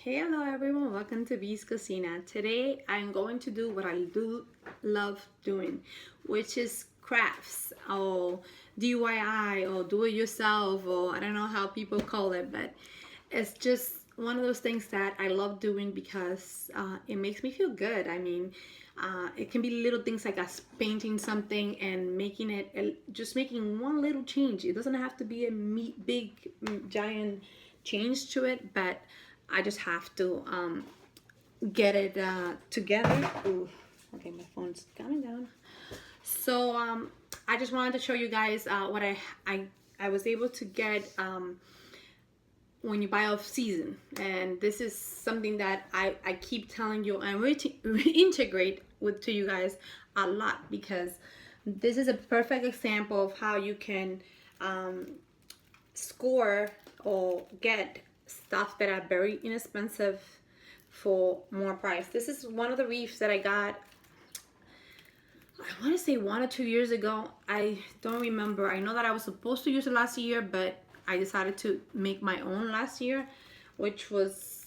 Hello everyone, welcome to V's Cocina. Today I'm going to do what I do love doing, which is crafts or DIY or do it yourself, or I don't know how people call it, but it's just one of those things that I love doing because it makes me feel good. It can be little things like us painting something and making it, just making one little change. It doesn't have to be a big, giant change to it, but I just have to get it together. Ooh, okay, my phone's coming down. So I just wanted to show you guys what I was able to get when you buy off season. And this is something that I keep telling you and reintegrate to you guys a lot, because this is a perfect example of how you can score or get stuff that are very inexpensive for more price. This is one of the wreaths that I got, I want to say 1 or 2 years ago. I don't remember. I know that I was supposed to use it last year, but I decided to make my own last year, which was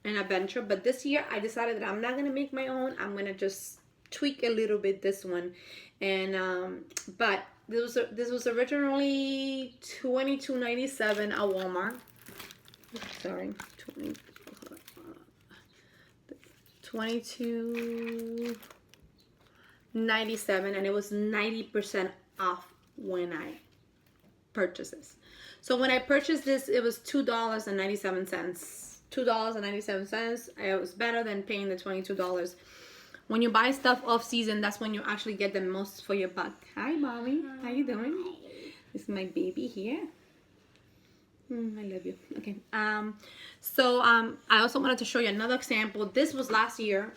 an adventure. But this year I decided that I'm not going to make my own. I'm going to just tweak a little bit this one. And but this was originally $22.97 at Walmart. Sorry, $22.97, and it was 90% off when I purchased this. So when I purchased this, it was $2.97. $2.97. It was better than paying the $22. When you buy stuff off season, that's when you actually get the most for your buck. Hi, Bobby. How you doing? This is my baby here. I love you. Okay. So I also wanted to show you another example. This was last year.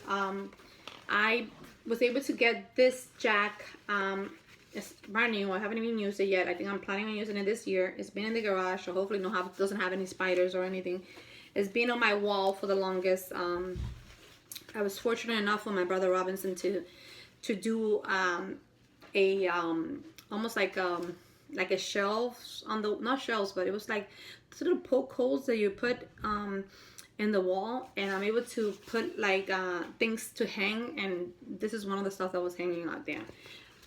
I was able to get this jack. It's brand new. I haven't even used it yet. I think I'm planning on using it this year. It's been in the garage, so hopefully doesn't have any spiders or anything. It's been on my wall for the longest. I was fortunate enough with my brother Robinson to do almost like a shelves on the, not shelves, but it was like little poke holes that you put in the wall, and I'm able to put like things to hang, and this is one of the stuff that was hanging out there.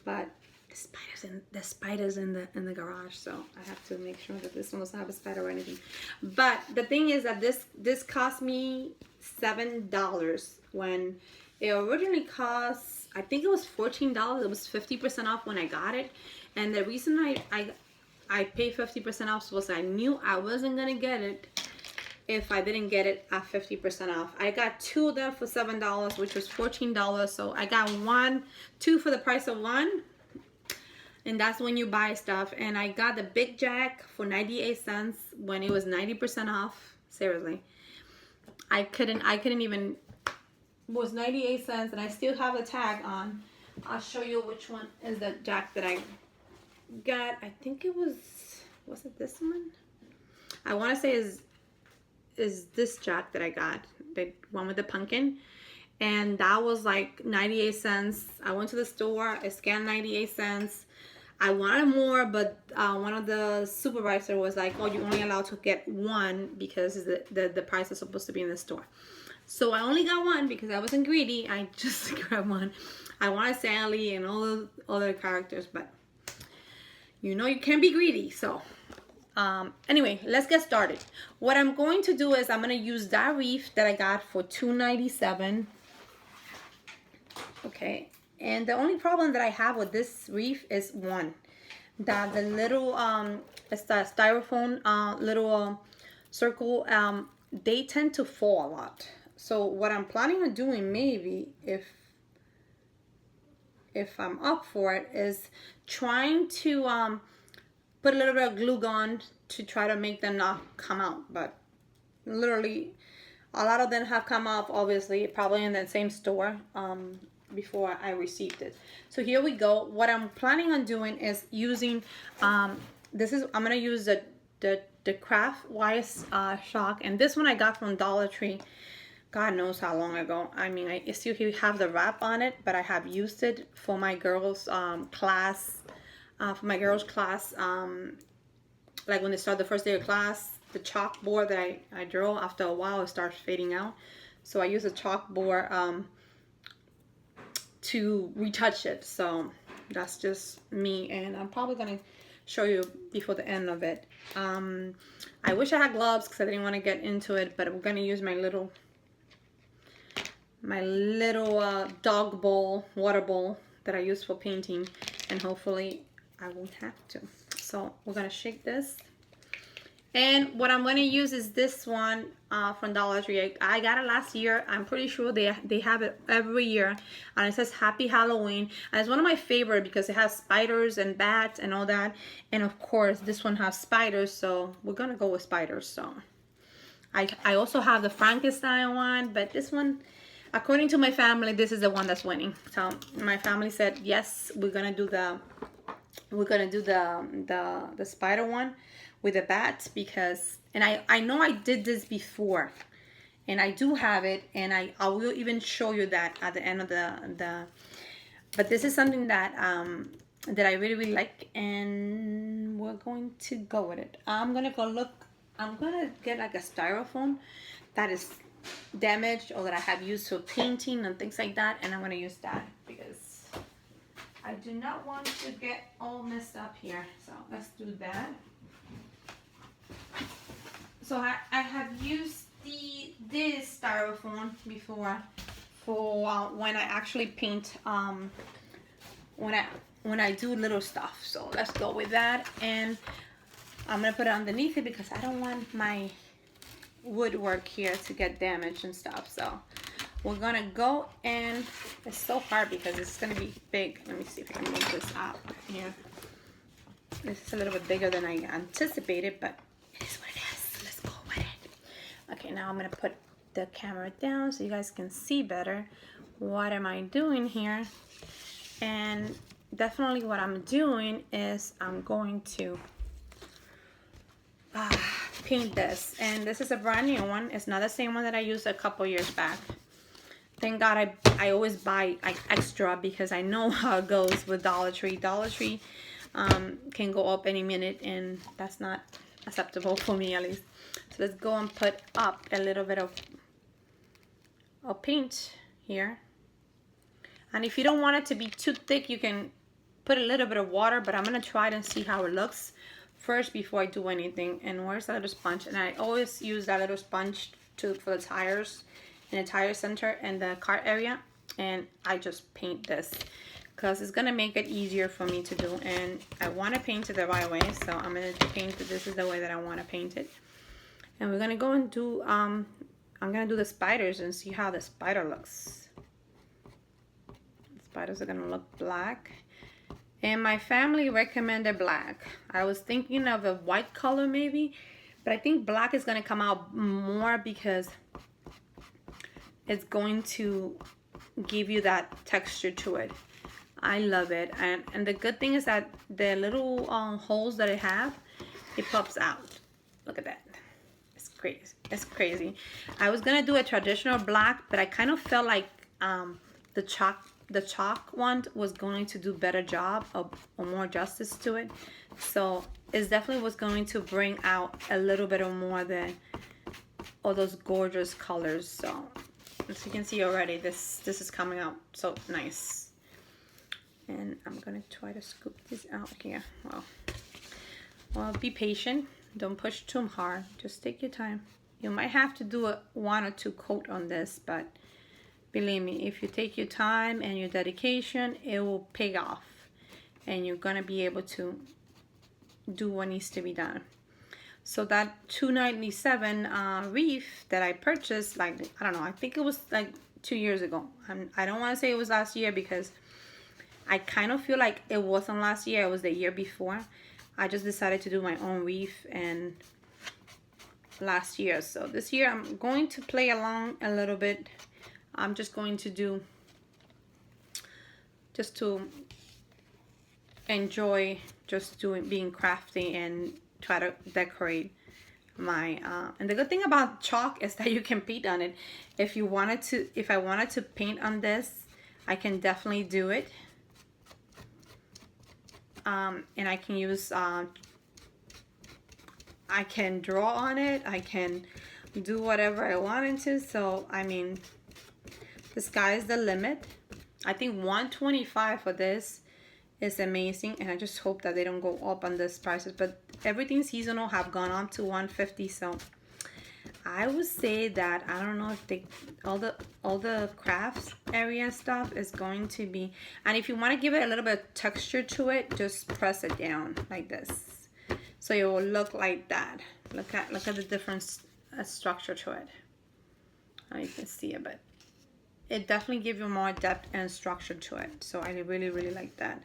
But the spiders in the garage, so I have to make sure that this one doesn't have a spider or anything. But the thing is that this cost me $7 when it originally cost, I think it was $14. It was 50% off when I got it. And the reason I paid 50% off was I knew I wasn't gonna get it if I didn't get it at 50% off. I got 2 of them for $7, which was $14. So I got 2 for the price of 1. And that's when you buy stuff. And I got the big jack for 98 cents when it was 90% off. Seriously, I couldn't even. It was 98 cents, and I still have the tag on. I'll show you which one is the jack that I got. I think it was it this one? I want to say is this jack that I got, the one with the pumpkin, and that was like 98 cents. I went to the store, I scanned 98 cents. I wanted more, but one of the supervisors was like, oh, you're only allowed to get 1 because the price is supposed to be in the store. So I only got 1 because I wasn't greedy. I just grabbed 1. I wanted Sally and all the other characters, but you know you can't be greedy. So anyway, let's get started. What I'm going to do is I'm going to use that wreath that I got for $2.97. Okay. And the only problem that I have with this wreath is one, that the little it's the styrofoam little circle, they tend to fall a lot. So what I'm planning on doing, maybe if I'm up for it, is trying to put a little bit of glue gun to try to make them not come out. But literally a lot of them have come off, obviously, probably in the same store before I received it. So here we go. What I'm planning on doing is using I'm gonna use the craft wise shock, and this one I got from Dollar Tree. God knows how long ago. I mean, I still have the wrap on it, but I have used it for my girls class. Like when they start the first day of class, the chalkboard that I drew. After a while it starts fading out, so I use a chalkboard to retouch it. So that's just me, and I'm probably gonna show you before the end of it. I wish I had gloves because I didn't want to get into it, but we're gonna use my little dog bowl, water bowl that I use for painting, and hopefully I won't have to. So we're gonna shake this, and what I'm gonna use is this one from Dollar Tree. I got it last year. I'm pretty sure they have it every year, and it says Happy Halloween, and it's one of my favorite because it has spiders and bats and all that, and of course this one has spiders, so we're gonna go with spiders. So I also have the Frankenstein one, but this one, according to my family, this is the one that's winning. So my family said yes, we're gonna do the spider one with the bats, because, and I know I did this before, and I do have it, and I will even show you that at the end of the but this is something that that I really like, and we're going to go with it. I'm gonna get like a styrofoam that is damaged or that I have used for painting and things like that, and I'm gonna use that because I do not want to get all messed up here. So let's do that. So I have used this styrofoam before for when I actually paint, when I do little stuff. So let's go with that, and I'm gonna put it underneath it because I don't want my woodwork here to get damaged and stuff. So we're gonna go, and it's so hard because it's gonna be big. Let me see if I can move this out here. This is a little bit bigger than I anticipated, but it is what it is. Let's go with it. Okay, now I'm gonna put the camera down so you guys can see better what am I doing here. And definitely what I'm doing is I'm going to paint this, and this is a brand new one. It's not the same one that I used a couple years back. Thank God I always buy like extra because I know how it goes with Dollar Tree. Dollar Tree can go up any minute, and that's not acceptable for me, at least. So let's go and put up a little bit of paint here. And if you don't want it to be too thick, you can put a little bit of water, but I'm gonna try it and see how it looks first before I do anything. And where's that little sponge? And I always use that little sponge for the tires, in the tire center and the car area, and I just paint this because it's gonna make it easier for me to do, and I want to paint it the right way. So I'm gonna paint it. This is the way that I want to paint it, and we're gonna go and do I'm gonna do the spiders and see how the spider looks. The spiders are gonna look black, and my family recommended black. I was thinking of a white color maybe, but I think black is gonna come out more because it's going to give you that texture to it. I love it, and the good thing is that the little holes that it pops out. Look at that. It's crazy. It's crazy. I was gonna do a traditional black, but I kind of felt like the chalk one was going to do better job or more justice to it. So it definitely was going to bring out a little bit of more than all those gorgeous colors. So as you can see already, this is coming out so nice. And I'm gonna try to scoop this out here. Well, be patient. Don't push too hard. Just take your time. You might have to do a 1 or 2 coat on this, but believe me, if you take your time and your dedication, it will pay off, and you're gonna be able to do what needs to be done. So that $2.97 Wreath that I purchased, like, I don't know, I think it was like 2 years ago. I don't want to say it was last year because I kind of feel like it wasn't last year, it was the year before. I just decided to do my own Wreath and last year. So this year I'm going to play along a little bit. I'm just going to do, just to enjoy just being crafty and try to decorate my and the good thing about chalk is that you can paint on it. If I wanted to paint on this, I can definitely do it. And I can use I can draw on it. I can do whatever I wanted to. So, I mean, the sky's the limit. I think 125 for this is amazing, and I just hope that they don't go up on this prices. But everything seasonal have gone up to 150, so I would say that I don't know if they all the crafts area stuff is going to be. And if you want to give it a little bit of texture to it, just press it down like this, so it will look like that. Look at the different structure to it. Now you can see it, but it definitely gives you more depth and structure to it. So I really like that.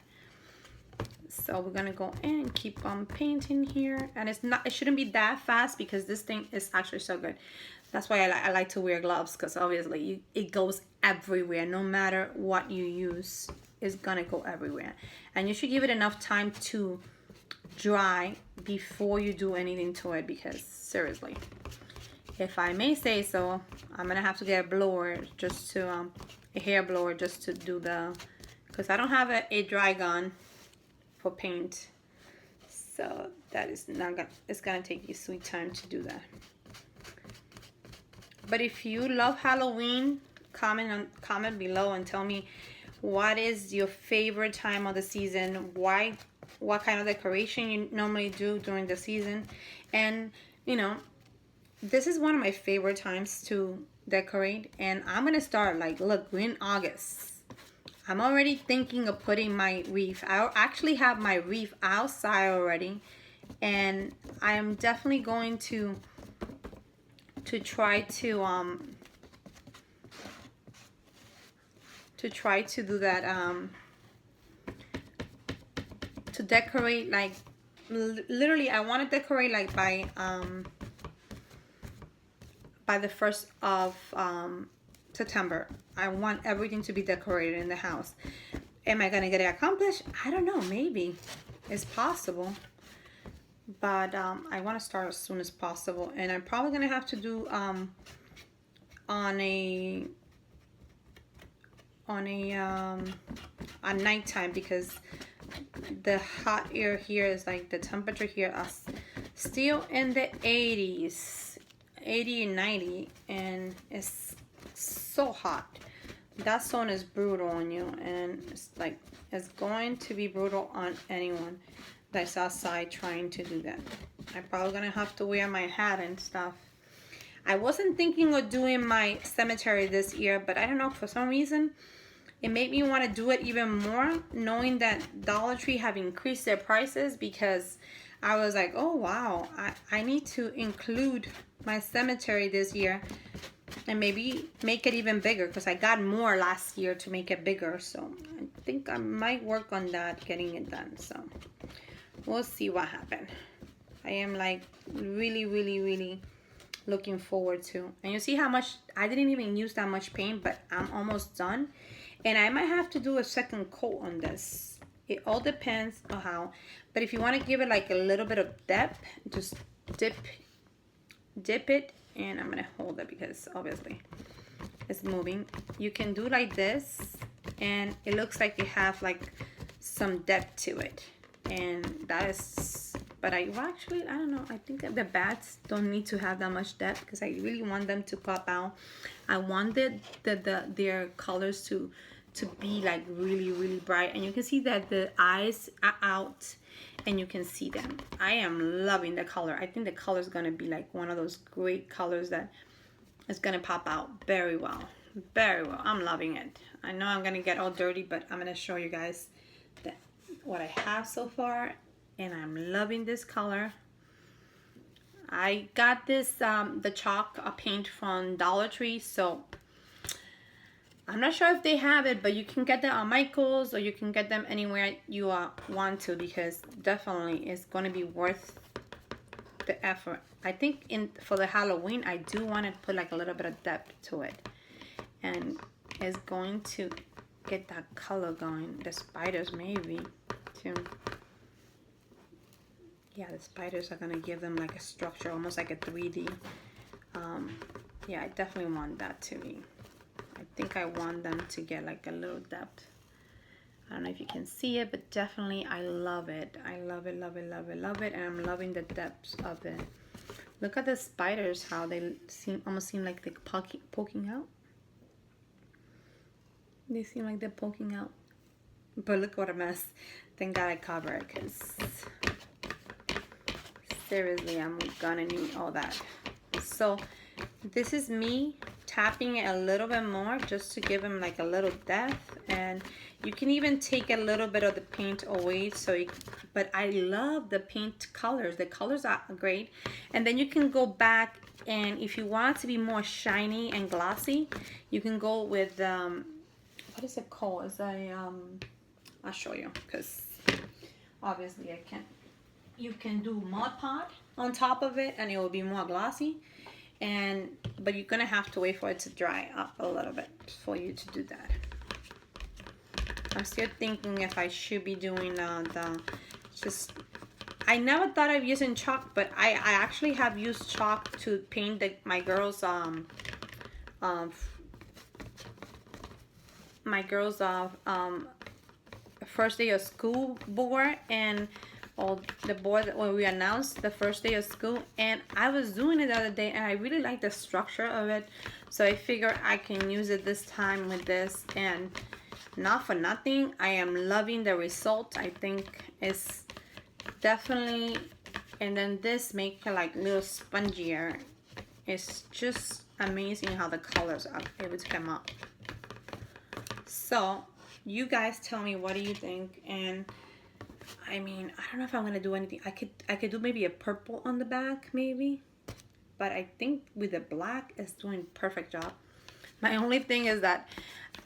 So we're gonna go in and keep on painting here, and it shouldn't be that fast because this thing is actually so good. That's why I like to wear gloves, because obviously it goes everywhere. No matter what you use, it's gonna go everywhere, and you should give it enough time to dry before you do anything to it, because seriously, if I may say so, I'm gonna have to get a blower just to a hair blower just to do because I don't have a dry gun for paint, so that is not gonna, it's gonna take you sweet time to do that. But if you love Halloween, comment below and tell me what is your favorite time of the season, what kind of decoration you normally do during the season. And you know, this is one of my favorite times to decorate, and I'm gonna start, like, look, we're in August. I'm already thinking of putting my wreath. I actually have my wreath outside already, and I am definitely going to try to do that, to decorate, like, literally I want to decorate like by the 1st of September. I want everything to be decorated in the house. Am I gonna get it accomplished? I don't know, maybe. It's possible. But I want to start as soon as possible, and I'm probably gonna have to do on nighttime, because the hot air here is like, the temperature here is still in the 80s, 80 and 90, and it's so hot. That sun is brutal on you, and it's going to be brutal on anyone that's outside trying to do that. I'm probably gonna have to wear my hat and stuff. I wasn't thinking of doing my cemetery this year, but I don't know, for some reason it made me want to do it even more, knowing that Dollar Tree have increased their prices, because I was like, oh wow, I need to include my cemetery this year and maybe make it even bigger, because I got more last year to make it bigger. So I think I might work on that, getting it done. So we'll see what happens. I am like really looking forward to. And you see how much I didn't even use that much paint, but I'm almost done. And I might have to do a second coat on this. It all depends on how. But if you want to give it like a little bit of depth, just dip it. And I'm gonna hold it because obviously it's moving. You can do like this, and it looks like you have like some depth to it. And that is, but I don't know, I think the bats don't need to have that much depth, because I really want them to pop out. I wanted their colors to be like really bright, and you can see that the eyes are out and you can see them. I am loving the color. I think the color is going to be like one of those great colors that is going to pop out very well. I'm loving it. I know I'm going to get all dirty, but I'm going to show you guys what I have so far, and I'm loving this color. I got this the chalk paint from Dollar Tree, so I'm not sure if they have it, but you can get them on Michael's, or you can get them anywhere you want to, because definitely it's going to be worth the effort. I think for the Halloween, I do want to put like a little bit of depth to it, and it's going to get that color going. The spiders maybe too. Yeah, the spiders are going to give them like a structure, almost like a 3D. Yeah, I definitely want that to be. I think I want them to get like a little depth. I don't know if you can see it, but definitely I love it. I love it, love it, love it, love it. And I'm loving the depths of it. Look at the spiders, how they almost seem like they're poking out. They seem like they're poking out. But look what a mess. Thank God I cover it, because seriously, I'm gonna need all that. So this is me tapping it a little bit more just to give him like a little depth. And you can even take a little bit of the paint away, but I love the paint colors. The colors are great. And then you can go back, and if you want it to be more shiny and glossy, you can go with what is it called? It's a I'll show you, because obviously I can't. You can do Mod Podge on top of it and it will be more glossy, but you're gonna have to wait for it to dry up a little bit for you to do that. I'm still thinking if I should be doing I never thought of using chalk, but I actually have used chalk to paint my girls first day of school board, and the board when we announced the first day of school. And I was doing it the other day and I really like the structure of it, so I figure I can use it this time with this. And not for nothing, I am loving the result. I think it's definitely, and then this make it like a little spongier. It's just amazing how the colors are able to come out. So you guys tell me, what do you think? And I mean, I don't know if I'm gonna do anything. I could do maybe a purple on the back, maybe, but I think with the black it's doing perfect job. My only thing is that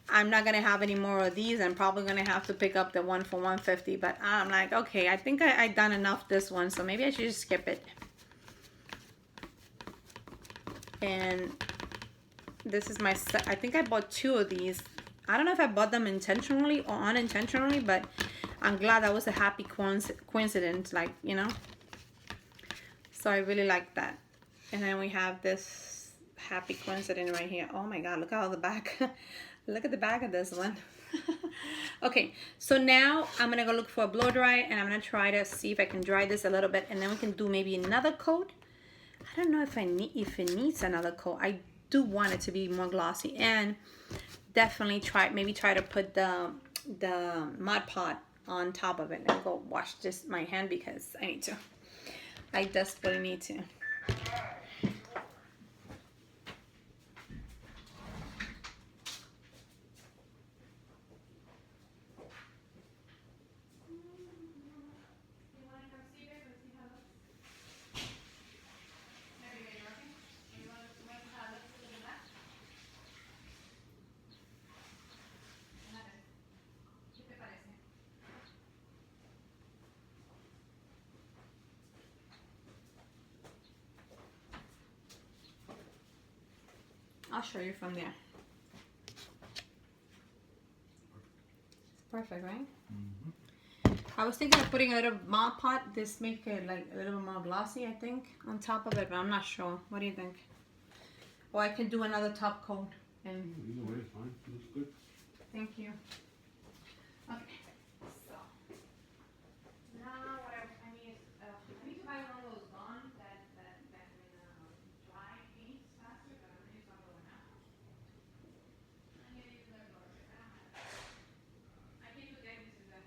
I'm not gonna have any more of these. I'm probably gonna have to pick up the one for $150, but I'm like, okay, I think I done enough this one, so maybe I should just skip it. And this is I think I bought 2 of these. I don't know if I bought them intentionally or unintentionally, but I'm glad that was a happy coincidence, like, you know. So I really like that. And then we have this happy coincidence right here. Oh my God, look at all the back. Look at the back of this one. Okay, so now I'm gonna go look for a blow dry, and I'm gonna try to see if I can dry this a little bit, and then we can do maybe another coat. I don't know if it needs another coat. I do want it to be more glossy, and definitely try to put the Mod Podge on top of it. And go wash my hand because I need to. I desperately need to. I'll show you from there. It's perfect, right? Mm-hmm. I was thinking of putting a little Mod Podge. This make it like a little more glossy, I think, on top of it, but I'm not sure. What do you think? Or I can do another top coat. And either way, it's fine. It looks good. Thank you. Okay. So now what I need is I need to buy one of those guns that can dry paint faster, but I'm gonna use another one now. I'm gonna use another one. I can't forget this is a.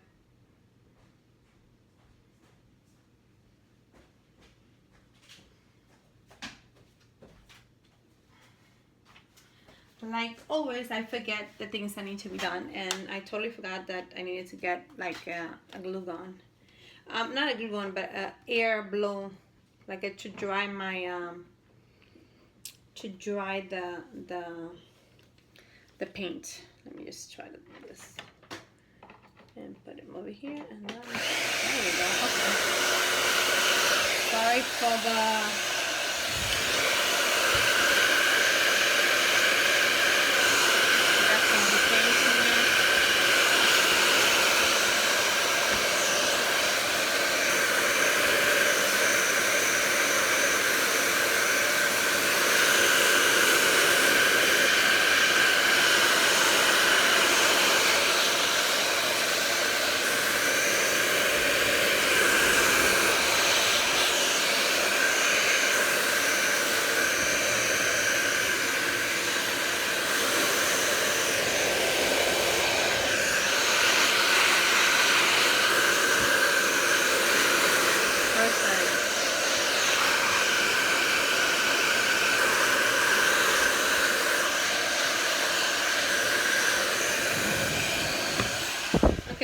Like always, I forget the things that need to be done, and I totally forgot that I needed to get like a glue gun. Not a glue gun, but air blow, like to dry my the paint. Let me just try to do this and put it over here, and then there we go. Okay. Sorry for the.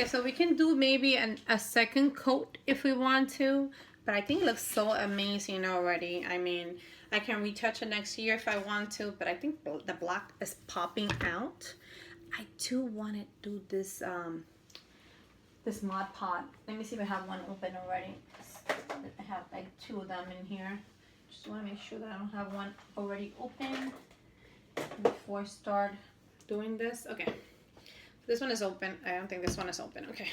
so we can do maybe a second coat if we want to, but I think it looks so amazing already. I mean, I can retouch it next year if I want to, but I think the black is popping out. I do want to do this this Mod Podge. Let me see if I have one open already. I have like 2 of them in here. Just want to make sure that I don't have one already open before I start doing this. Okay, this one is open. I don't think this one is open. Okay.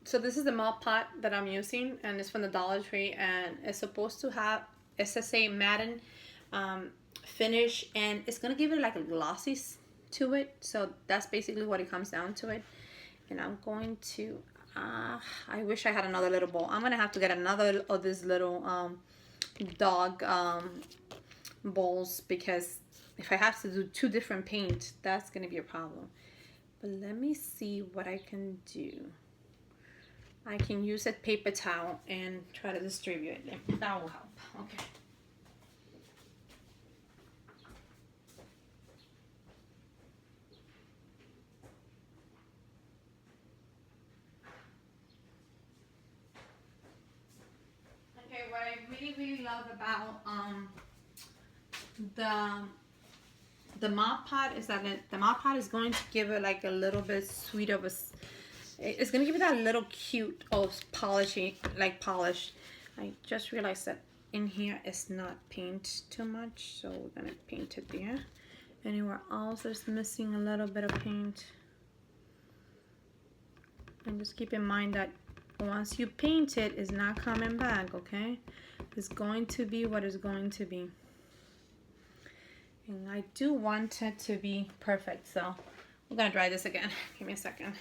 So this is the Mod Podge that I'm using, and it's from the Dollar Tree, and it's supposed to have, it says a matte finish, and it's gonna give it like a glossy to it. So that's basically what it comes down to it. And I'm going to I wish I had another little bowl. I'm gonna have to get another of these little dog bowls, because if I have to do 2 different paint, that's gonna be a problem. But let me see what I can do. I can use a paper towel and try to distribute it. That will help. Okay. Okay, what I really love about the Mod Podge is that the Mod Podge is going to give it like a little bit sweet of a, it's gonna give it that little cute of polishing, like polish. I just realized that in here it's not paint too much, so we're gonna paint it there. Anywhere else there's missing a little bit of paint. And just keep in mind that once you paint it, it's not coming back, okay? It's going to be what it's going to be. And I do want it to be perfect, so we're gonna dry this again. Give me a second.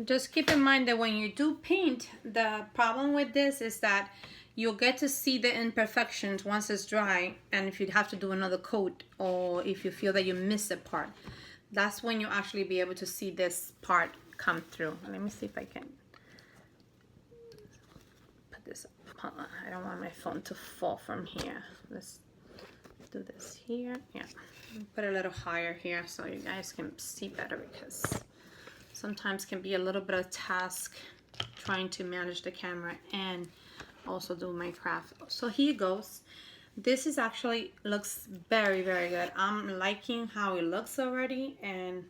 Just keep in mind that when you do paint, the problem with this is that you'll get to see the imperfections once it's dry, and if you have to do another coat, or if you feel that you miss a part, that's when you actually be able to see this part come through. Let me see if I can put this up. I don't want my phone to fall from here. Let's do this here. Yeah, put it a little higher here so you guys can see better, because sometimes can be a little bit of task trying to manage the camera and also do my craft. So here goes. This is actually looks very good. I'm liking how it looks already, and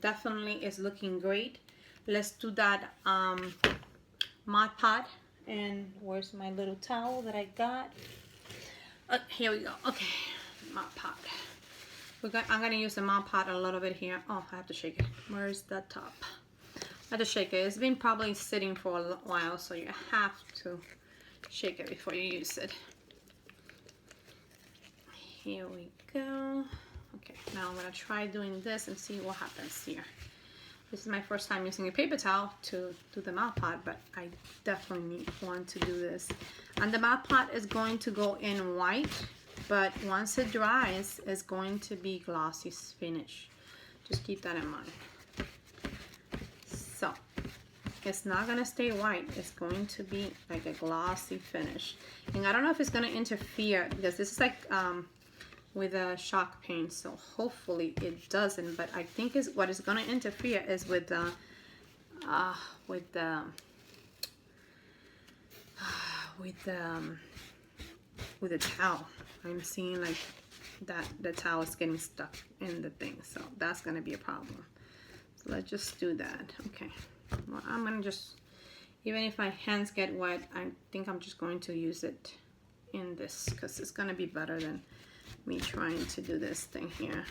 definitely is looking great. Let's do that Mod Podge. And where's my little towel that I got? Here we go. Okay, Mod Podge. I'm going to use the Mod Podge a little bit here. Oh, I have to shake it. Where's the top? I have to shake it. It's been probably sitting for a while, so you have to shake it before you use it. Here we go. Okay, now I'm going to try doing this and see what happens here. This is my first time using a paper towel to do the Mod Podge, but I definitely want to do this. And the Mod Podge is going to go in white, but once it dries, it's going to be glossy finish. Just keep that in mind. So, it's not going to stay white. It's going to be like a glossy finish. And I don't know if it's going to interfere, because this is like with a shock paint, so hopefully it doesn't. But I think what is going to interfere is with the towel. I'm seeing like that the towel is getting stuck in the thing, so that's going to be a problem. So let's just do that. Okay, well, I'm gonna just, even if my hands get wet, I think I'm just going to use it in this because it's gonna be better than me trying to do this thing here.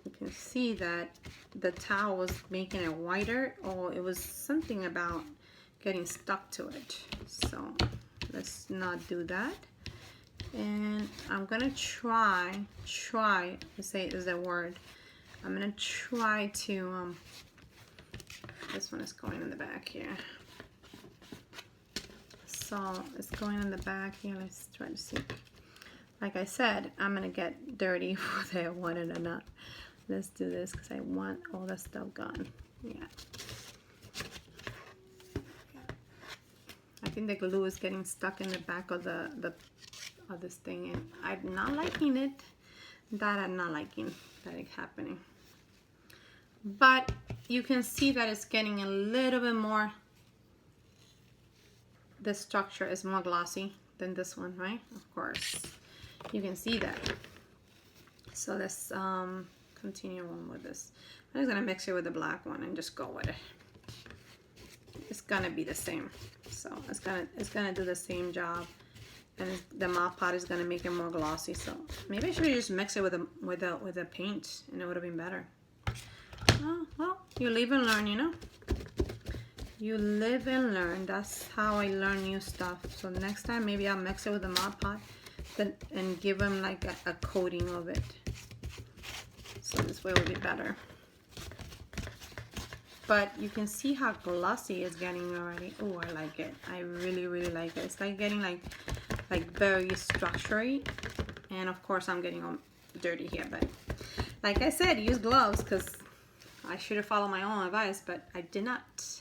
You can see that the towel was making it whiter, or it was something about getting stuck to it. So let's not do that. And I'm gonna try to say is the word. I'm gonna try to, this one is going in the back here. So it's going in the back here. Let's try to see. Like I said, I'm gonna get dirty whether I want it or not. Let's do this because I want all that stuff gone. Yeah. I think the glue is getting stuck in the back of of this thing, and I'm not liking it. That I'm not liking that it's happening. But you can see that it's getting a little bit more. The structure is more glossy than this one, right? Of course, you can see that. So let's continue on with this. I'm just gonna mix it with the black one and just go with it. It's gonna be the same, so it's gonna do the same job, and the Mod Podge is gonna make it more glossy. So maybe I should just mix it with a paint, and it would have been better. Oh, well, you live and learn, you know. You live and learn. That's how I learn new stuff. So next time maybe I'll mix it with the Mod Podge, and give them like a coating of it. So this way it will be better. But you can see how glossy it's getting already. Oh, I like it. I really, really like it. It's like getting like very structured. And of course I'm getting all dirty here. But like I said, use gloves because I should have followed my own advice, but I did not.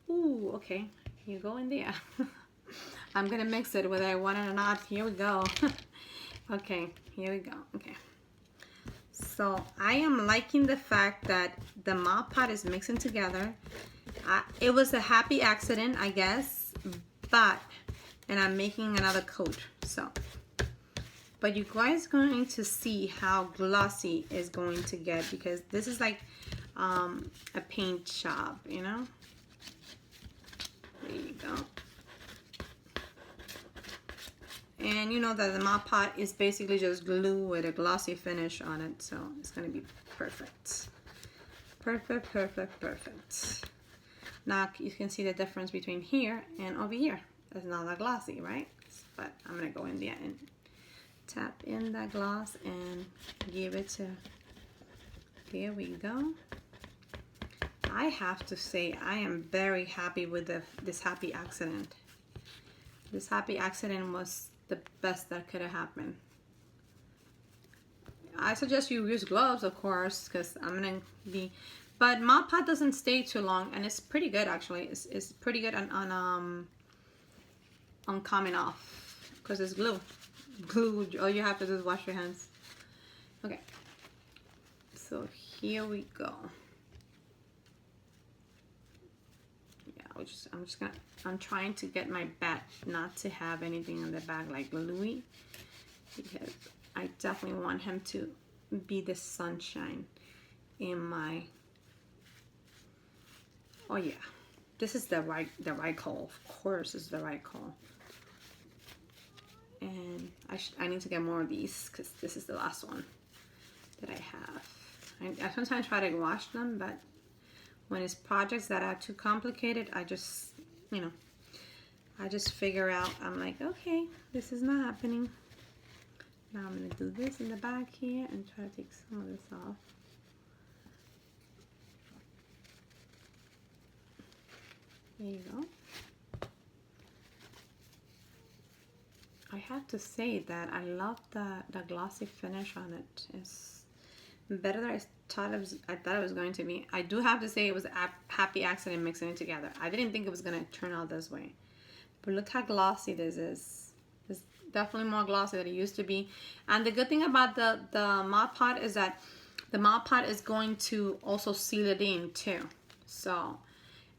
Ooh, okay. You go in there. I'm going to mix it whether I want it or not. Here we go. Okay, here we go. Okay. So I am liking the fact that the Mod Podge is mixing together. It was a happy accident, I guess, and I'm making another coat. So, but you guys are going to see how glossy it's going to get, because this is like a paint job, you know. There you go. And you know that the Mod Podge is basically just glue with a glossy finish on it, so it's going to be perfect. Perfect, perfect, perfect. Now you can see the difference between here and over here. It's not that glossy, right? But I'm going to go in there and tap in that gloss and give it to, here we go. I have to say I am very happy with this happy accident. This happy accident was the best that could have happened. I suggest you use gloves, of course, because I'm gonna be, but Mod Podge doesn't stay too long, and it's pretty good actually. It's pretty good on coming off because it's glue. Glue. All you have to do is wash your hands. Okay. So here we go. I'm trying to get my bat not to have anything in the back like Louis, because I definitely want him to be the sunshine in my, oh yeah, this is the right call. Of course it's the right call. And I need to get more of these because this is the last one that I have. I sometimes try to wash them, but when it's projects that are too complicated, I just, you know, I just figure out, I'm like, okay, this is not happening. Now I'm going to do this in the back here and try to take some of this off. There you go. I have to say that I love the glossy finish on it. It's better than I thought it was going to be. I do have to say it was a happy accident mixing it together. I didn't think it was going to turn out this way. But look how glossy this is. It's definitely more glossy than it used to be. And the good thing about the Mod Podge is that the Mod Podge is going to also seal it in too. So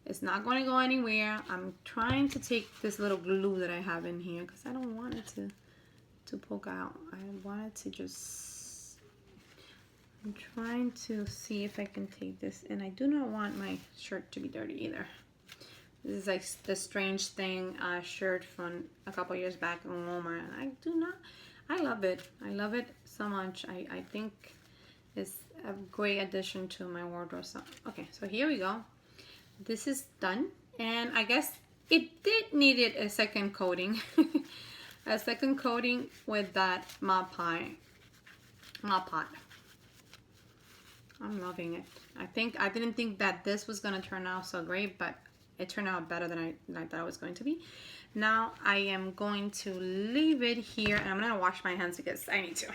it's not going to go anywhere. I'm trying to take this little glue that I have in here because I don't want it to poke out. I want it to just, I'm trying to see if I can take this, and I do not want my shirt to be dirty either. This is like the strange thing shirt from a couple years back in Walmart. I love it. I love it so much. I think it's a great addition to my wardrobe. So, okay, so here we go. This is done, and I guess it did needed a second coating. A second coating with that Mod Podge. I'm loving it. I didn't think that this was gonna turn out so great, but it turned out better than I thought it was going to be. Now I am going to leave it here, and I'm gonna wash my hands because I need to.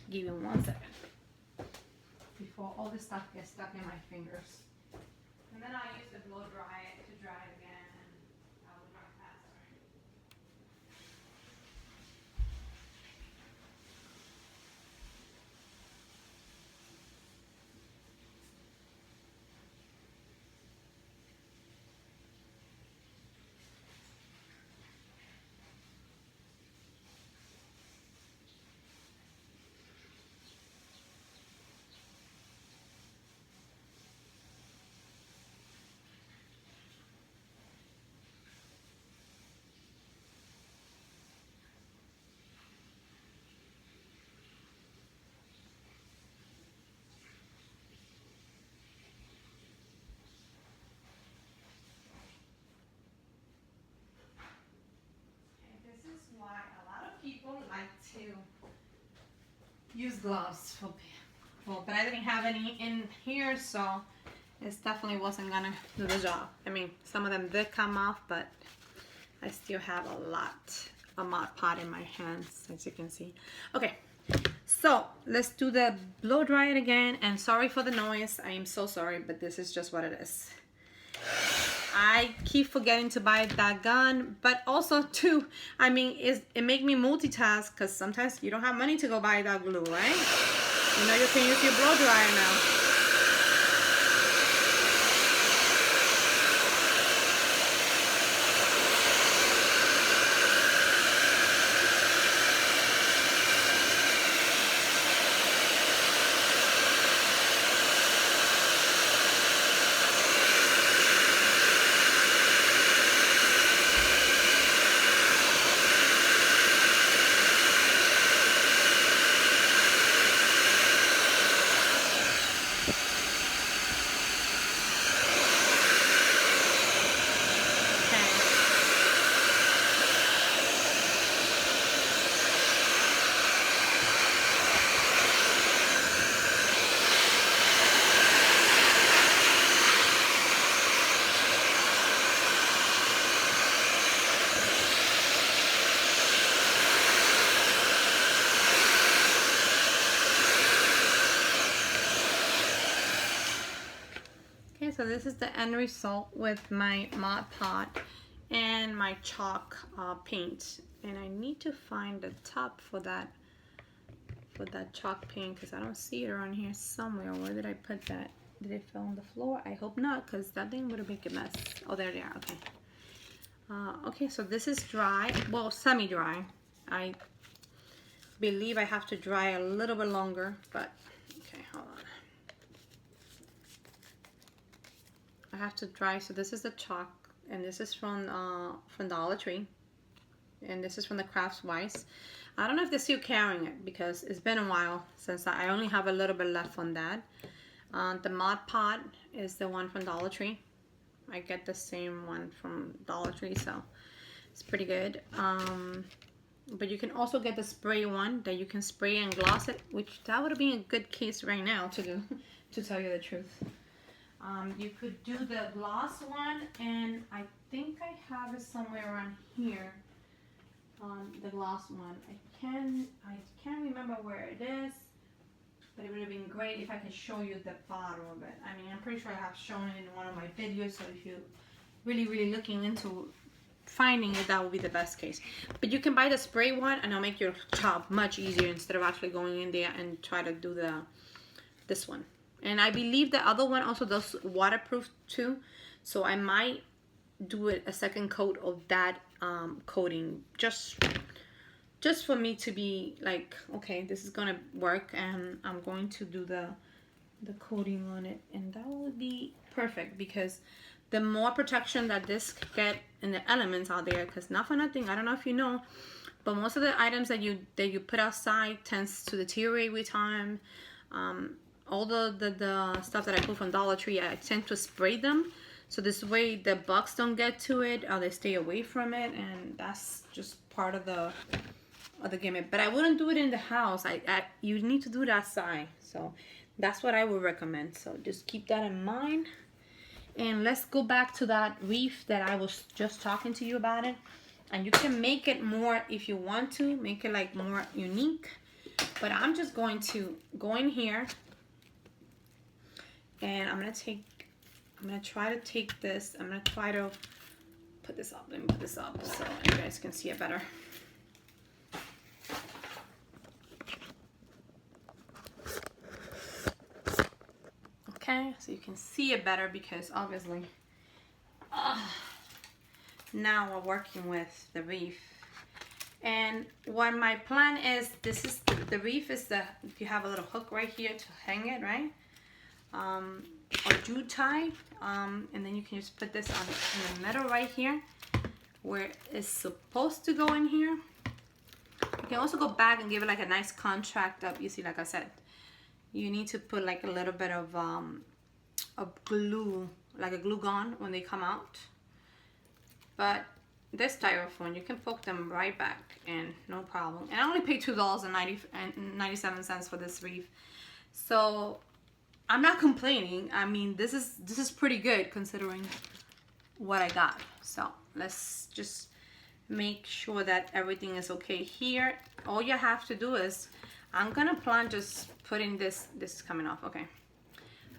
Give me 1 second before all this stuff gets stuck in my fingers. And then I'll use the blow dry to dry it again, and I will dry faster. Why a lot of people like to use gloves but I didn't have any in here, so it definitely wasn't gonna do the job. I mean, some of them did come off, but I still have a lot of Mod Podge in my hands, as you can see. Okay, so let's do the blow dry it again, and sorry for the noise. I am so sorry, but this is just what it is. I keep forgetting to buy that gun, but also too, I mean, it make me multitask because sometimes you don't have money to go buy that glue, right? You know, you can use your blow dryer now. Okay, so this is the end result with my Mod Podge and my chalk paint, and I need to find the top for that chalk paint because I don't see it around here somewhere. Where did I put that? Did it fall on the floor? I hope not, because that thing would have made a mess. Oh, there they are. Okay. Okay, so this is dry. Well, semi-dry. I believe I have to dry a little bit longer, but okay, hold on. I have to dry. So this is the chalk, and this is from Dollar Tree, and this is from the Crafts Wise. I don't know if they're still carrying it because it's been a while since I only have a little bit left on that. The Mod Podge is the one from Dollar Tree. I get the same one from Dollar Tree, so it's pretty good. But you can also get the spray one that you can spray and gloss it, which that would have been a good case right now to do, to tell you the truth. You could do the gloss one, and I think I have it somewhere around here. The gloss one. I can't remember where it is, but it would have been great if I could show you the bottom of it. I mean, I'm pretty sure I have shown it in one of my videos, so if you're really looking into finding it, that would be the best case. But you can buy the spray one, and it'll make your job much easier instead of actually going in there and try to do this one. And I believe the other one also does waterproof too, so I might do it a second coat of that coating just just for me to be like, okay, this is gonna work, and I'm going to do the coating on it, and that would be perfect, because the more protection that this could get in the elements out there, because not for nothing, I don't know if you know, but most of the items that you put outside tends to deteriorate with time. All the stuff that I pull from Dollar Tree, I tend to spray them, so this way the bugs don't get to it, or they stay away from it, and that's just part of the gimmick. But I wouldn't do it in the house. You need to do it outside, so that's what I would recommend. So just keep that in mind. And let's go back to that wreath that I was just talking to you about it. And you can make it more if you want to, make it like more unique. But I'm just going to go in here, and I'm gonna try to take this. I'm gonna try to put this up. Let me put this up so you guys can see it better. Okay, so you can see it better, because obviously now we're working with the wreath. And what my plan is, this is the wreath is if you have a little hook right here to hang it, right? Or jute tie, and then you can just put this on in the middle right here, where it's supposed to go in here. You can also go back and give it like a nice contract up. You see, like I said, you need to put like a little bit of glue, like a glue gun when they come out. But this styrofoam, you can poke them right back and no problem. And I only paid $2.97 for this wreath, so I'm not complaining. I mean, this is pretty good considering what I got. So let's just make sure that everything is okay here. All you have to do is, I'm gonna plan just putting this is coming off, okay.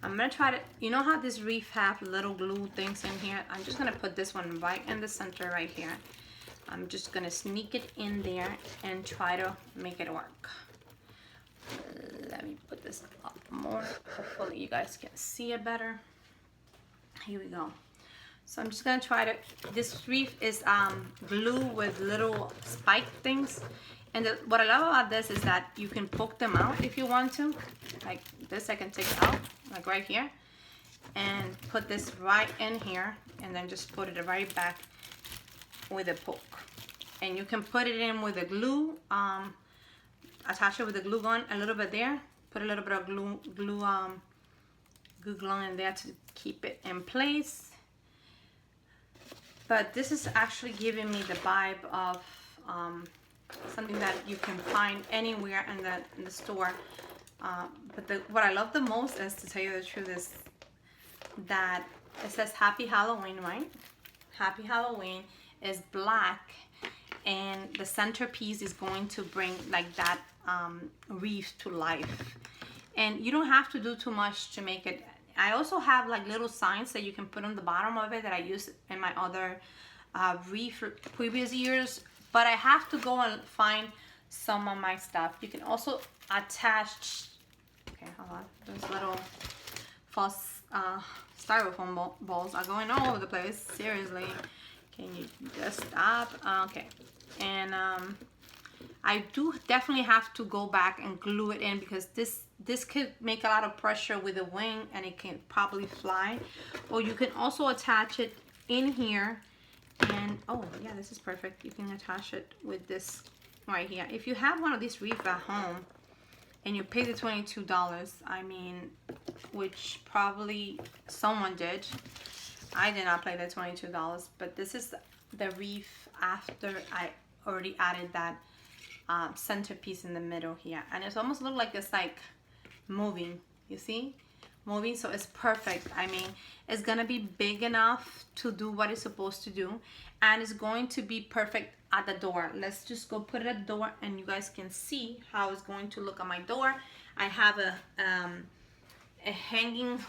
I'm gonna try to, you know how this wreath have little glue things in here? I'm just gonna put this one right in the center right here. I'm just gonna sneak it in there and try to make it work. Let me put this up more. Hopefully you guys can see it better. Here we go. So I'm just gonna try to, this wreath is glue with little spike things. And what I love about this is that you can poke them out if you want to. Like this, I can take it out, like right here. And put this right in here, and then just put it right back with a poke. And you can put it in with a glue, attach it with a glue gun a little bit there. Put a little bit of glue gun in there to keep it in place. But this is actually giving me the vibe of something that you can find anywhere in the store. But what I love the most is, to tell you the truth, is that it says Happy Halloween, right? Happy Halloween is black, and the centerpiece is going to bring like that wreath to life. And you don't have to do too much to make it. I also have like little signs that you can put on the bottom of it that I used in my other wreath previous years. But I have to go and find some of my stuff. You can also attach, okay, hold on. Those little false styrofoam balls are going all over the place. Seriously, can you just stop? Okay, and I do definitely have to go back and glue it in, because this could make a lot of pressure with the wing and it can probably fly. Or you can also attach it in here. And oh yeah, this is perfect. You can attach it with this right here. If you have one of these wreaths at home and you pay the $22, I mean, which probably someone did. I did not pay the $22, but this is the wreath after I already added that centerpiece in the middle here, and it's almost look like it's like moving. You see? Moving, so it's perfect. I mean, it's gonna be big enough to do what it's supposed to do, and it's going to be perfect at the door. Let's just go put it at the door, and you guys can see how it's going to look on my door. I have a hanging hook